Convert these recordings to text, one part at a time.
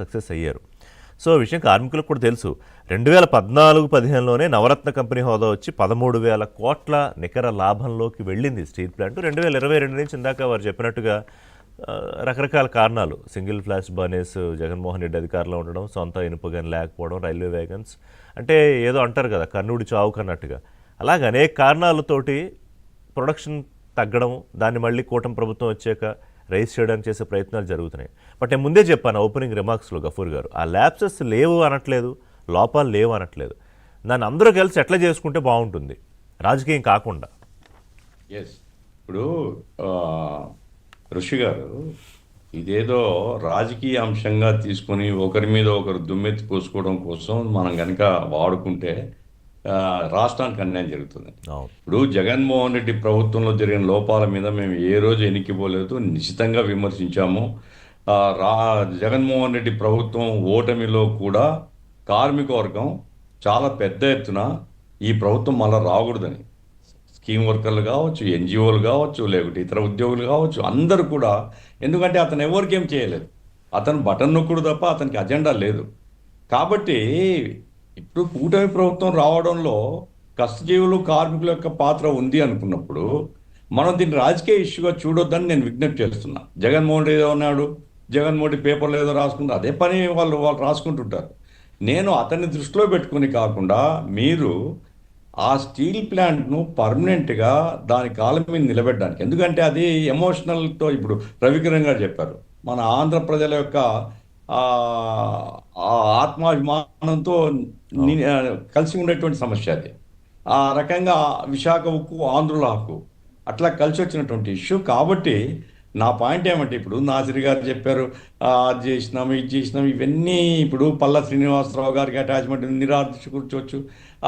Success అయ్యారు. So విషయం కార్మికులకు కూడా తెలుసు. 2014-15లోనే నవరత్న కంపెనీ హోదా వచ్చి 13,000 కోట్ల నికర లాభంలోకి వెళ్ళింది స్టీల్ ప్లాంట్. 2022 నుంచి ఇందాక వారు చెప్పినట్టుగా రకరకాల కారణాలు, single flash burners, Jaganmohan Reddy అధికారంలో ఉండడం, సొంత ఇనుప గని లేకపోవడం, రైల్వే వ్యాగన్స్, అంటే ఏదో అంటారు కదా కర్ణుడి చావు కన్నట్టుగా, అలాగే అనేక కారణాలతోటి ప్రొడక్షన్ తగ్గడం, దాన్ని మళ్ళీ కూటమి ప్రభుత్వం వచ్చాక రైజ్ చేయడానికి చేసే ప్రయత్నాలు జరుగుతున్నాయి. బట్ నేను ముందే చెప్పాను ఓపెనింగ్ రిమార్క్స్లో గఫూర్ గారు, ఆ ల్యాప్సెస్ లేవు అనట్లేదు, లోపాలు లేవు అనట్లేదు. దాన్ని అందరూ కలిసి ఎట్లా చేసుకుంటే బాగుంటుంది రాజకీయం కాకుండా. ఇప్పుడు ఋషి గారు ఇదేదో రాజకీయ అంశంగా తీసుకొని ఒకరి మీద ఒకరు దుమ్మెత్తి పోసుకోవడం కోసం మనం కనుక వాడుకుంటే రాష్ట్రానికి అన్యాయం జరుగుతుంది. ఇప్పుడు జగన్మోహన్ రెడ్డి ప్రభుత్వంలో జరిగిన లోపాల మీద మేము ఏ రోజు ఎన్నికిపోలేదు, నిశ్చితంగా విమర్శించాము. జగన్మోహన్ రెడ్డి ప్రభుత్వం ఓటమిలో కూడా కార్మిక వర్గం చాలా పెద్ద ఎత్తున ఈ ప్రభుత్వం మళ్ళీ రాకూడదని, స్కీమ్ వర్కర్లు కావచ్చు, ఎన్జిఓలు కావచ్చు, లేకపోతే ఇతర ఉద్యోగులు కావచ్చు, అందరూ కూడా, ఎందుకంటే అతను ఎవరికి ఏం చేయలేదు, అతను బటన్ నొక్కుడు తప్ప అతనికి అజెండా లేదు. కాబట్టి ఇప్పుడు కూటమి ప్రభుత్వం రావడంలో కష్టజీవులు కార్మికుల యొక్క పాత్ర ఉంది అనుకున్నప్పుడు మనం దీన్ని రాజకీయ ఇష్యూగా చూడొద్దని నేను విజ్ఞప్తి చేస్తున్నా. జగన్మోహన్ రెడ్డి ఏదో ఉన్నాడు, జగన్మోహన్ రెడ్డి పేపర్లో ఏదో రాసుకుంటారు, అదే పని వాళ్ళు రాసుకుంటుంటారు. నేను అతన్ని దృష్టిలో పెట్టుకుని కాకుండా మీరు ఆ స్టీల్ ప్లాంట్ను పర్మనెంట్గా దాని కాలం మీద నిలబెట్టడానికి, ఎందుకంటే అది ఎమోషనల్తో, ఇప్పుడు రవికిరణ్ గారు చెప్పారు, మన ఆంధ్ర ప్రజల యొక్క ఆత్మాభిమానంతో కలిసి ఉండేటువంటి సమస్య అది. ఆ రకంగా విశాఖ ఉక్కు ఆంధ్రుల హక్కు అట్లా కలిసి వచ్చినటువంటి ఇష్యూ. కాబట్టి నా పాయింట్ ఏమంటే, ఇప్పుడు నాసిర్ గారు చెప్పారు అది చేసినాము ఇది చేసినాము, ఇవన్నీ ఇప్పుడు పల్లా శ్రీనివాసరావు గారికి అటాచ్మెంట్ నిరాదృష్టి కూర్చోవచ్చు.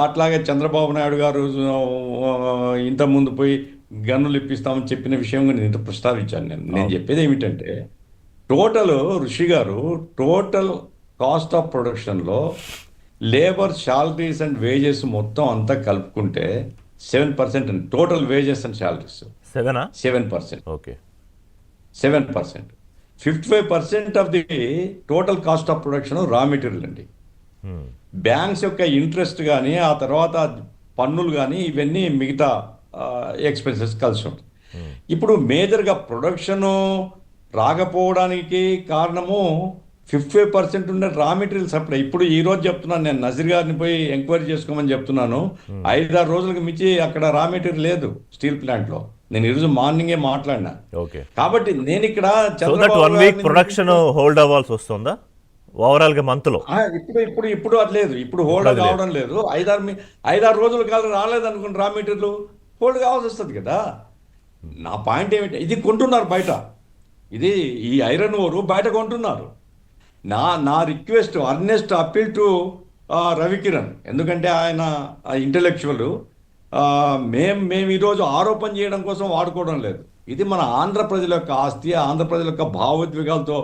అట్లాగే చంద్రబాబు నాయుడు గారు ఇంతకుముందు పోయి గన్నులు ఇప్పిస్తామని చెప్పిన విషయం నేను ఇంత ప్రస్తావించాను. నేను చెప్పేది ఏమిటంటే, ఋషి గారు టోటల్ కాస్ట్ ఆఫ్ ప్రొడక్షన్లో లేబర్ శాలరీస్ అండ్ వేజెస్ మొత్తం అంతా కలుపుకుంటే 7% అండి. Total wages and salaries 7%. Okay, 7%. 55% of the total cost of production raw material అండి. బ్యాంక్స్ యొక్క ఇంట్రెస్ట్ కానీ, ఆ తర్వాత పన్నులు కానీ, ఇవన్నీ మిగతా ఎక్స్పెన్సెస్ కలిసి ఉంటుంది. ఇప్పుడు మేజర్గా ప్రొడక్షను రాకపోవడానికి కారణము 55% ఉండే రా మెటీరియల్ సప్లై. ఇప్పుడు ఈ రోజు చెప్తున్నాను, నేను నజీర్ గారిని పోయి ఎంక్వైరీ చేసుకోమని చెప్తున్నాను. 5-6 రోజులకు మించి అక్కడ రా మెటీరియల్ లేదు స్టీల్ ప్లాంట్లో. నేను ఈరోజు మార్నింగే మాట్లాడినా. కాబట్టి నేను ఇక్కడ ప్రొడక్షన్ హోల్డ్ అవ్వాల్సి వస్తుందా ఓవరాల్ గా మంత్ లో? ఇప్పుడు అది లేదు, ఇప్పుడు హోల్డ్ కావడం లేదు. 5-6 రోజుల కాలం రాలేదు అనుకుని రా మెటీరియల్ హోల్డ్ కావాల్సి వస్తుంది కదా. నా పాయింట్ ఏమిటి, ఇది కొంటున్నారు బయట, ఇది ఈ ఐరన్ ఓరు బయట కొంటున్నారు. నా request, Ernest appeal to Ravikiran, ఎందుకంటే ఆయన ఇంటెలెక్చువల్. మేము ఈరోజు ఆరోపణ చేయడం కోసం వాడుకోవడం లేదు. ఇది మన ఆంధ్ర ప్రజల యొక్క ఆస్తి, ఆంధ్ర ప్రజల యొక్క భావోద్వేగాలతో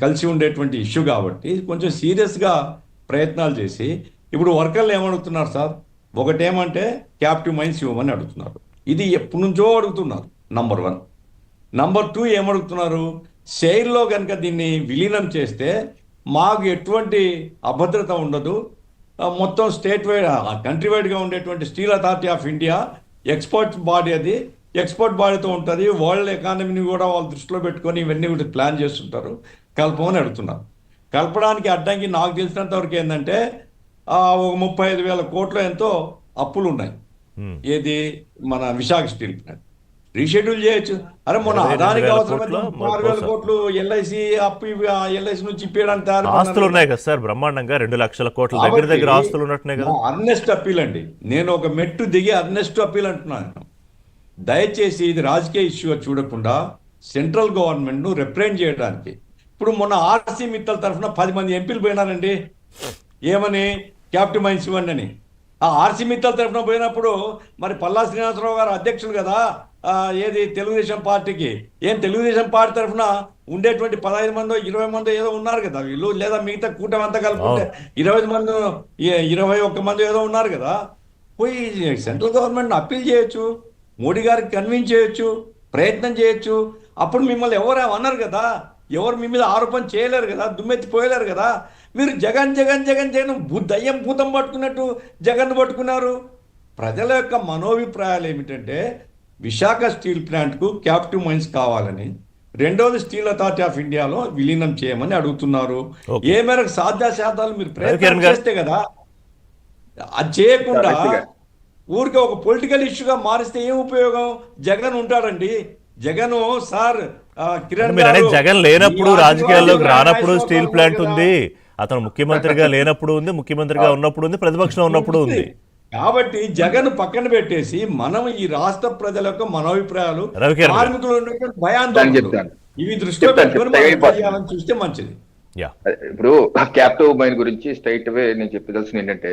కలిసి ఉండేటువంటి ఇష్యూ. కాబట్టి కొంచెం సీరియస్గా ప్రయత్నాలు చేసి, ఇప్పుడు వర్కర్లు ఏమడుగుతున్నారు సార్, ఒకటేమంటే క్యాప్టివ్ మైన్స్ ఇవ్వమని అడుగుతున్నారు. ఇది ఎప్పటి నుంచో అడుగుతున్నారు, నంబర్ 1. నంబర్ 2 ఏమడుగుతున్నారు, షెయిర్లో కనుక దీన్ని విలీనం చేస్తే మాకు ఎటువంటి అభద్రత ఉండదు, మొత్తం స్టేట్ వైడ్ కంట్రీ వైడ్గా ఉండేటువంటి steel authority of India export body, అది ఎక్స్పోర్ట్ బాడీతో ఉంటుంది, వరల్డ్ ఎకానమీని కూడా వాళ్ళు దృష్టిలో పెట్టుకొని ఇవన్నీ కూడా ప్లాన్ చేస్తుంటారు, కలపమని అడుగుతున్నారు. కలపడానికి అడ్డంకి నాకు తెలిసినంత వరకు ఏంటంటే ఒక 35,000 కోట్లు ఎంతో అప్పులు ఉన్నాయి. ఏది మన విశాఖ స్టీల్ ప్లాంట్ రీషెడ్యూల్ చేయొచ్చు. అరే మొన్న అదానికి అవసరమైతే 6,000 కోట్లు ఎల్ఐసి అప్పు, ఎల్ఐసి నుంచి ఇప్పేయడానికి ఆస్తులు ఉన్నాయి కదా సార్, బ్రహ్మాండంగా 2 లక్షల కోట్ల దగ్గర ఆస్తులు ఉన్నట్టున్నాయి కదా. అర్నెస్ట్ అప్పీల్ అండి, నేను ఒక మెట్టు దిగి అర్నెస్ట్ అప్పీల్ అంటున్నాను. దయచేసి ఇది రాజకీయ ఇష్యూగా చూడకుండా సెంట్రల్ గవర్నమెంట్ను రిప్రజెంట్ చేయడానికి, ఇప్పుడు మొన్న ఆర్సీ మిత్తల్ తరఫున 10 మంది ఎంపీలు పోయినారండి, ఏమని క్యాప్టివ్ మైన్స్ ఇవ్వండి అని. ఆ ఆర్సీ మిత్తల్ తరఫున పోయినప్పుడు మరి పల్లా శ్రీనివాసరావు గారు అధ్యక్షులు కదా, ఏది తెలుగుదేశం పార్టీకి, తెలుగుదేశం పార్టీ తరఫున ఉండేటువంటి 15 మందో 20 మందో ఏదో ఉన్నారు కదా వీళ్ళు, లేదా మిగతా కూటమి అంతా కలుపుకుంటే 21 మంది ఏదో ఉన్నారు కదా. పోయి సెంట్రల్ గవర్నమెంట్ అప్పీల్ చేయొచ్చు, మోడీ గారికి కన్విన్స్ చేయొచ్చు, ప్రయత్నం చేయొచ్చు. అప్పుడు మిమ్మల్ని ఎవరు అన్నారు కదా, ఎవరు మీ మీద ఆరోపణ చేయలేరు కదా, దుమ్మెత్తిపోయలేరు కదా. మీరు జగన్ జగన్ జగన్ జగన్ దయ్యం భూతం పట్టుకున్నట్టు జగన్ పట్టుకున్నారు. ప్రజల యొక్క మనోభిప్రాయాలు ఏమిటంటే విశాఖ స్టీల్ ప్లాంట్కు క్యాప్టివ్ మైన్స్ కావాలని, రెండోది స్టీల్ అథారిటీ ఆఫ్ ఇండియాలో విలీనం చేయమని అడుగుతున్నారు. Okay. ఏ మేరకు సాధ్యాసాధ్యాలు మీరు రవికిరణ్ ప్రయత్నం గారు. చేస్తే కదా, అది చేయకుండా కరెక్ట్గా. ఊరికే ఒక పొలిటికల్ ఇష్యూగా మారిస్తే ఏం ఉపయోగం? జగన్ ఉంటాడండి. జగన్ సార్ కిరణ్ మీరు అనేది గారు, జగన్ లేనప్పుడు ఈ రాజకీయాల్లోకి రాజకీయాలు రానప్పుడు నాయకులు స్టీల్ ఉన్నారు ప్లాంట్ కదా. ఉంది, అతను ముఖ్యమంత్రిగా లేనప్పుడు ఉంది, ముఖ్యమంత్రిగా ఉన్నప్పుడు ఉంది, ప్రతిపక్షంలో ఉన్నప్పుడు ఉంది. కాబట్టి జగన్ పక్కన పెట్టేసి మనం ఈ రాష్ట్ర ప్రజల యొక్క మనోభిప్రాయాలు, రవికిరణ్ గారు. కార్మికులు ఉన్నటువంటి నేను భయాందోళనలు చెప్తాను. ఇవి దృష్టిలో చెప్తాను, పెట్టుకొని చెప్తాను. మనం చేయాలని చూస్తే మంచిది. యా ఇప్పుడు క్యాప్టివ్ మైన్ గురించి స్ట్రైట్ అవే నేను చెప్పదలసింది ఏంటంటే